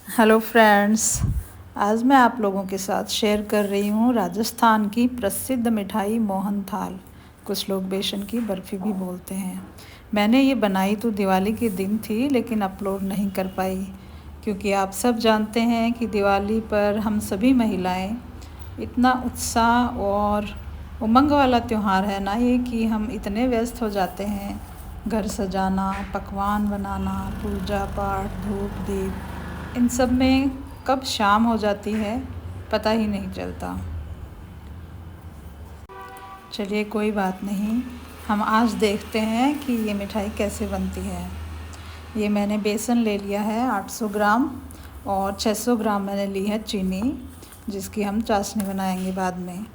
Hello friends. आज मैं आप लोगों के साथ शेयर कर रही हूँ राजस्थान की प्रसिद्ध मिठाई मोहन थाल। कुछ लोग बेसन की बर्फ़ी भी बोलते हैं। मैंने ये बनाई तो दिवाली के दिन थी, लेकिन अपलोड नहीं कर पाई क्योंकि आप सब जानते हैं कि दिवाली पर हम सभी महिलाएं इतना उत्साह और उमंग वाला त्यौहार है ना ये, कि हम इतने व्यस्त हो जाते हैं। घर सजाना, पकवान बनाना, पूजा पाठ, धूप दीप, इन सब में कब शाम हो जाती है पता ही नहीं चलता। चलिए कोई बात नहीं, हम आज देखते हैं कि ये मिठाई कैसे बनती है। ये मैंने बेसन ले लिया है 800 ग्राम, और 600 ग्राम मैंने ली है चीनी, जिसकी हम चाशनी बनाएंगे बाद में।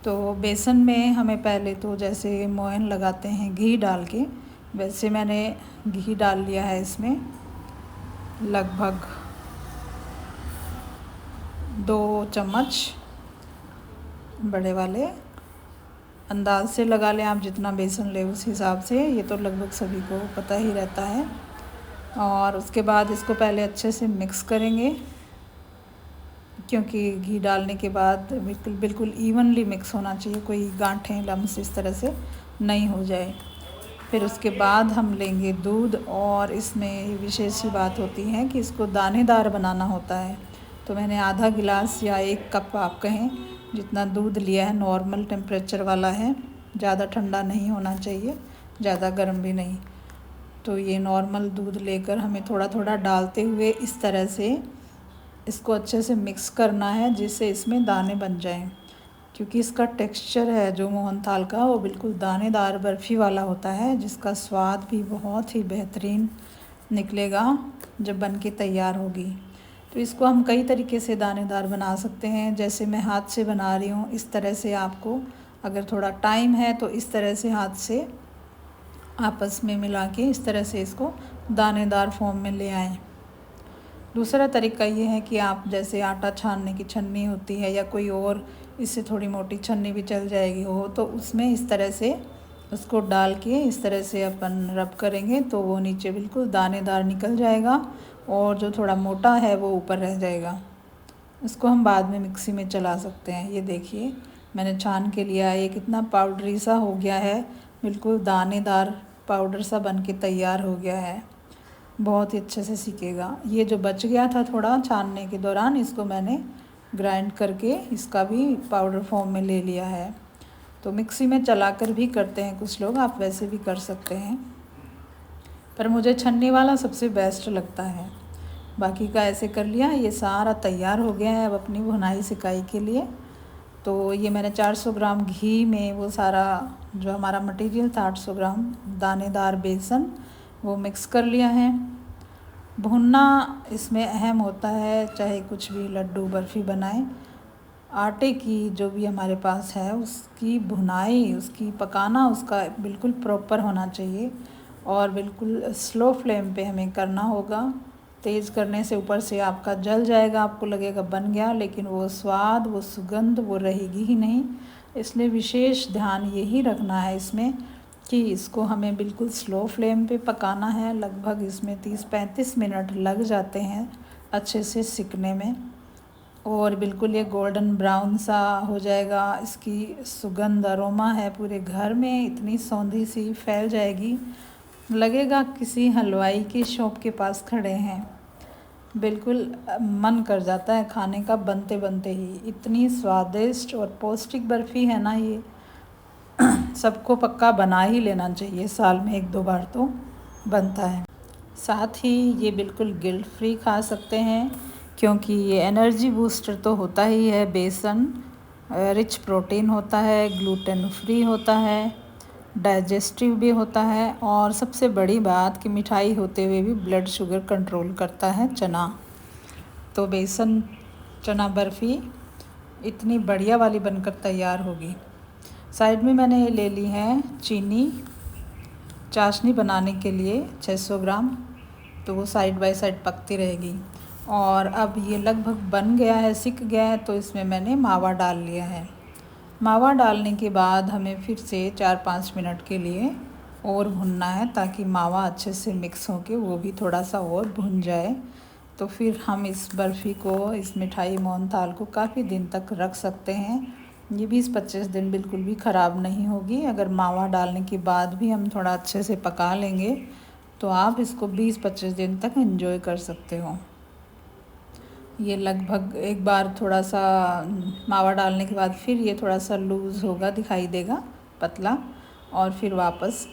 तो बेसन में हमें पहले तो जैसे मोयन लगाते हैं घी डाल के, वैसे मैंने घी डाल लिया है इसमें लगभग 2 चम्मच बड़े वाले। अंदाज से लगा लें आप, जितना बेसन ले उस हिसाब से, ये तो लगभग सभी को पता ही रहता है। और उसके बाद इसको पहले अच्छे से मिक्स करेंगे, क्योंकि घी डालने के बाद बिल्कुल बिल्कुल इवनली मिक्स होना चाहिए, कोई गांठें लम्स इस तरह से नहीं हो जाए। फिर उसके बाद हम लेंगे दूध, और इसमें विशेष ही बात होती है कि इसको दानेदार बनाना होता है। तो मैंने आधा गिलास या 1 कप आप कहें जितना दूध लिया है, नॉर्मल टेम्परेचर वाला है, ज़्यादा ठंडा नहीं होना चाहिए, ज़्यादा गर्म भी नहीं। तो ये नॉर्मल दूध लेकर हमें थोड़ा थोड़ा डालते हुए इस तरह से इसको अच्छे से मिक्स करना है, जिससे इसमें दाने बन जाएं। क्योंकि इसका टेक्सचर है जो मोहन थाल का, वो बिल्कुल दानेदार बर्फ़ी वाला होता है, जिसका स्वाद भी बहुत ही बेहतरीन निकलेगा जब बन के तैयार होगी। तो इसको हम कई तरीके से दानेदार बना सकते हैं। जैसे मैं हाथ से बना रही हूँ, इस तरह से आपको अगर थोड़ा टाइम है तो इस तरह से हाथ से आपस में मिला के इस तरह से इसको दानेदार फॉर्म में ले आएँ। दूसरा तरीका ये है कि आप जैसे आटा छानने की छन्नी होती है, या कोई और इससे थोड़ी मोटी छन्नी भी चल जाएगी हो, तो उसमें इस तरह से उसको डाल के इस तरह से अपन रब करेंगे तो वो नीचे बिल्कुल दानेदार निकल जाएगा, और जो थोड़ा मोटा है वो ऊपर रह जाएगा। उसको हम बाद में मिक्सी में चला सकते हैं। ये देखिए मैंने छान के लिया, ये कितना पाउडरी सा हो गया है, बिल्कुल दानेदार पाउडर सा बन के तैयार हो गया है। बहुत ही अच्छे से सीखेगा। ये जो बच गया था थोड़ा छानने के दौरान, इसको मैंने ग्राइंड करके इसका भी पाउडर फॉर्म में ले लिया है। तो मिक्सी में चलाकर भी करते हैं कुछ लोग, आप वैसे भी कर सकते हैं, पर मुझे छन्नी वाला सबसे बेस्ट लगता है। बाकी का ऐसे कर लिया। ये सारा तैयार हो गया है अब अपनी भुनाई सिकाई के लिए। तो ये मैंने 400 ग्राम घी में वो सारा जो हमारा मटेरियल था, 800 ग्राम दानेदार बेसन, वो मिक्स कर लिया है। भुनना इसमें अहम होता है, चाहे कुछ भी लड्डू बर्फ़ी बनाएं, आटे की जो भी हमारे पास है उसकी भुनाई, उसकी पकाना, उसका बिल्कुल प्रॉपर होना चाहिए, और बिल्कुल स्लो फ्लेम पे हमें करना होगा। तेज़ करने से ऊपर से आपका जल जाएगा, आपको लगेगा बन गया, लेकिन वो स्वाद, वो सुगंध वो रहेगी ही नहीं। इसलिए विशेष ध्यान यही रखना है इसमें कि इसको हमें बिल्कुल स्लो फ्लेम पे पकाना है। लगभग इसमें 30-35 मिनट लग जाते हैं अच्छे से सिकने में, और बिल्कुल ये गोल्डन ब्राउन सा हो जाएगा। इसकी सुगंध, अरोमा है पूरे घर में, इतनी सौंधी सी फैल जाएगी, लगेगा किसी हलवाई की शॉप के पास खड़े हैं। बिल्कुल मन कर जाता है खाने का बनते बनते ही। इतनी स्वादिष्ट और पौष्टिक बर्फ़ी है ना ये, सबको पक्का बना ही लेना चाहिए, साल में 1-2 बार तो बनता है। साथ ही ये बिल्कुल गिल्ट फ्री खा सकते हैं, क्योंकि ये एनर्जी बूस्टर तो होता ही है। बेसन रिच प्रोटीन होता है, ग्लूटेन फ्री होता है, डाइजेस्टिव भी होता है, और सबसे बड़ी बात कि मिठाई होते हुए भी ब्लड शुगर कंट्रोल करता है चना। तो बेसन चना बर्फ़ी इतनी बढ़िया वाली बनकर तैयार होगी। साइड में मैंने ले ली है चीनी चाशनी बनाने के लिए 600 ग्राम, तो वो साइड बाय साइड पकती रहेगी। और अब ये लगभग बन गया है, सिक गया है, तो इसमें मैंने मावा डाल लिया है। मावा डालने के बाद हमें फिर से 4-5 मिनट के लिए और भुनना है, ताकि मावा अच्छे से मिक्स हो के वो भी थोड़ा सा और भुन जाए, तो फिर हम इस बर्फ़ी को, इस मिठाई मोहनथाल को काफ़ी दिन तक रख सकते हैं। ये 20-25 दिन बिल्कुल भी ख़राब नहीं होगी। अगर मावा डालने के बाद भी हम थोड़ा अच्छे से पका लेंगे तो आप इसको 20-25 दिन तक एंजॉय कर सकते हो। ये लगभग एक बार थोड़ा सा मावा डालने के बाद फिर ये थोड़ा सा लूज़ होगा, दिखाई देगा पतला, और फिर वापस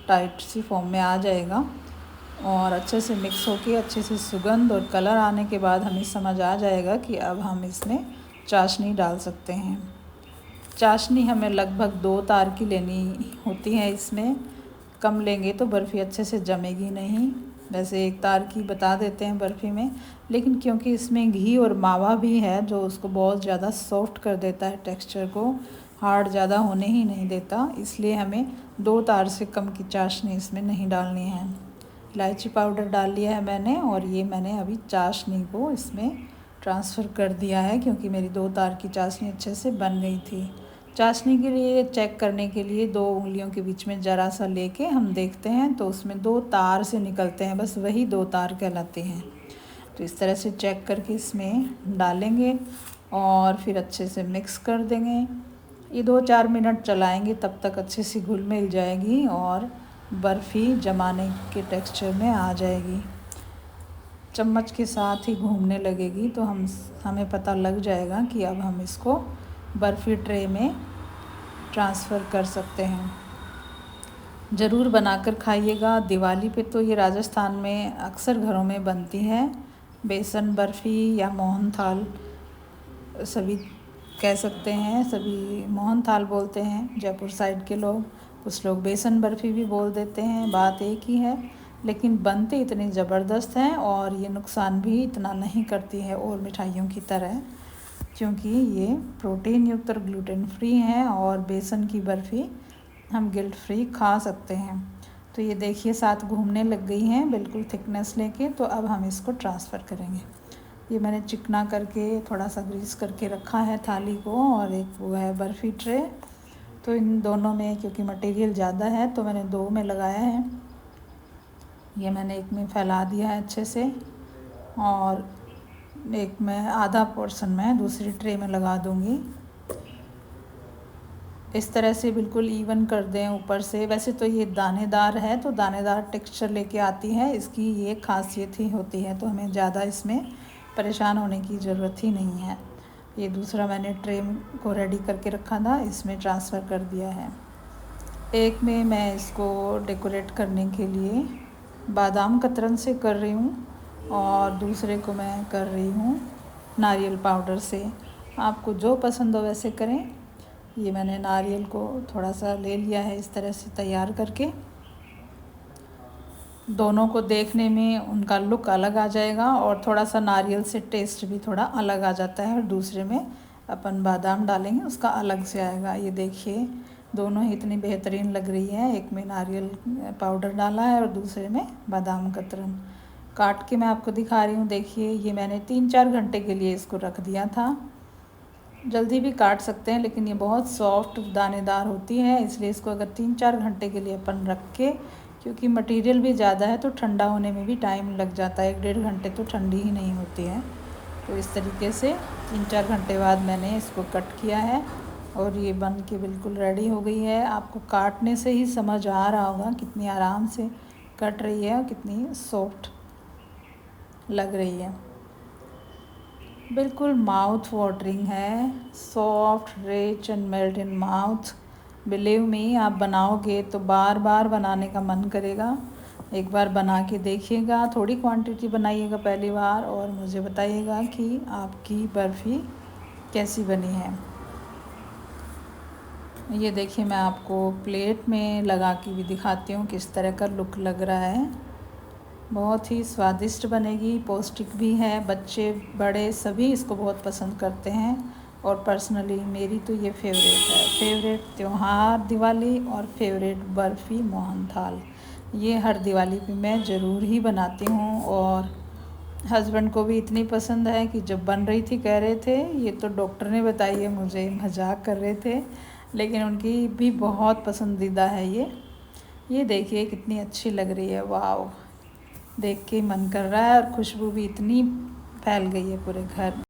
टाइट सी फॉर्म में आ जाएगा। और अच्छे से मिक्स होके अच्छे से सुगंध और कलर आने के बाद हमें समझ आ जाएगा कि अब हम इसमें चाशनी डाल सकते हैं। चाशनी हमें लगभग 2 तार की लेनी होती है। इसमें कम लेंगे तो बर्फ़ी अच्छे से जमेगी नहीं। वैसे 1 तार की बता देते हैं बर्फ़ी में, लेकिन क्योंकि इसमें घी और मावा भी है जो उसको बहुत ज़्यादा सॉफ्ट कर देता है, टेक्सचर को हार्ड ज़्यादा होने ही नहीं देता, इसलिए हमें 2 तार से कम की चाशनी इसमें नहीं डालनी है। इलायची पाउडर डाल लिया है मैंने, और ये मैंने अभी चाशनी को इसमें ट्रांसफ़र कर दिया है क्योंकि मेरी 2 तार की चाशनी अच्छे से बन गई थी। चाशनी के लिए चेक करने के लिए 2 उंगलियों के बीच में ज़रा सा लेके हम देखते हैं तो उसमें 2 तार से निकलते हैं, बस वही 2 तार कहलाते हैं। तो इस तरह से चेक करके इसमें डालेंगे और फिर अच्छे से मिक्स कर देंगे। ये 2-4 मिनट चलाएंगे, तब तक अच्छे से घुल मिल जाएगी और बर्फ़ी जमाने के टेक्सचर में आ जाएगी। चम्मच के साथ ही घूमने लगेगी तो हमें पता लग जाएगा कि अब हम इसको बर्फ़ी ट्रे में ट्रांसफ़र कर सकते हैं। ज़रूर बनाकर खाइएगा। दिवाली पे तो ये राजस्थान में अक्सर घरों में बनती है। बेसन बर्फ़ी या मोहनथाल सभी कह सकते हैं, सभी मोहनथाल बोलते हैं जयपुर साइड के लोग। कुछ लोग बेसन बर्फ़ी भी बोल देते हैं, बात एक ही है। लेकिन बनते इतनी ज़बरदस्त हैं और ये नुकसान भी इतना नहीं करती है और मिठाइयों की तरह, क्योंकि ये प्रोटीन युक्त और ग्लूटेन फ्री हैं और बेसन की बर्फ़ी हम गिल्ट फ्री खा सकते हैं। तो ये देखिए साथ घूमने लग गई हैं बिल्कुल थिकनेस लेके। तो अब हम इसको ट्रांसफ़र करेंगे। ये मैंने चिकना करके थोड़ा सा ग्रीस करके रखा है थाली को, और एक वो है बर्फ़ी ट्रे। तो इन दोनों में क्योंकि मटेरियल ज़्यादा है तो मैंने 2 में लगाया है। ये मैंने एक में फैला दिया है अच्छे से, और एक में आधा पोर्शन मैं दूसरी ट्रे में लगा दूँगी। इस तरह से बिल्कुल इवन कर दें ऊपर से। वैसे तो ये दानेदार है तो दानेदार टेक्सचर लेके आती है, इसकी ये खासियत ही होती है, तो हमें ज़्यादा इसमें परेशान होने की ज़रूरत ही नहीं है। ये दूसरा मैंने ट्रे को रेडी करके रखा था, इसमें ट्रांसफ़र कर दिया है। एक में मैं इसको डेकोरेट करने के लिए बादाम कतरन से कर रही हूँ और दूसरे को मैं कर रही हूँ नारियल पाउडर से। आपको जो पसंद हो वैसे करें। ये मैंने नारियल को थोड़ा सा ले लिया है इस तरह से तैयार करके। दोनों को देखने में उनका लुक अलग आ जाएगा और थोड़ा सा नारियल से टेस्ट भी थोड़ा अलग आ जाता है, और दूसरे में अपन बादाम डालेंगे उसका अलग से आएगा। ये देखिए दोनों ही इतनी बेहतरीन लग रही है। एक में नारियल पाउडर डाला है और दूसरे में बादाम कतरन। काट के मैं आपको दिखा रही हूँ। देखिए ये मैंने 3-4 घंटे के लिए इसको रख दिया था। जल्दी भी काट सकते हैं लेकिन ये बहुत सॉफ्ट दानेदार होती है, इसलिए इसको अगर 3-4 घंटे के लिए अपन रख के, क्योंकि मटेरियल भी ज़्यादा है तो ठंडा होने में भी टाइम लग जाता है, 1-1.5 घंटे तो ठंडी ही नहीं होती है। तो इस तरीके से 3-4 घंटे बाद मैंने इसको कट किया है और ये बन के बिल्कुल रेडी हो गई है। आपको काटने से ही समझ आ रहा होगा कितनी आराम से कट रही है और कितनी सॉफ्ट लग रही है। बिल्कुल माउथ वाटरिंग है, soft rich and melt in mouth. Believe me, आप बनाओगे तो बार बार बनाने का मन करेगा। एक बार बना के देखिएगा, थोड़ी क्वांटिटी बनाइएगा पहली बार और मुझे बताइएगा कि आपकी बर्फ़ी कैसी बनी है। ये देखिए मैं आपको प्लेट में लगा के भी दिखाती हूँ किस तरह का लुक लग रहा है। बहुत ही स्वादिष्ट बनेगी, पौष्टिक भी है, बच्चे बड़े सभी इसको बहुत पसंद करते हैं। और पर्सनली मेरी तो ये फेवरेट है, फेवरेट त्यौहार दिवाली और फेवरेट बर्फ़ी मोहनथाल। ये हर दिवाली पे मैं ज़रूर ही बनाती हूँ और हस्बैंड को भी इतनी पसंद है कि जब बन रही थी कह रहे थे ये तो डॉक्टर ने बताई है, मुझे मजाक कर रहे थे, लेकिन उनकी भी बहुत पसंदीदा है ये। देखिए कितनी अच्छी लग रही है, वाव। देख के मन कर रहा है और खुशबू भी इतनी फैल गई है पूरे घर।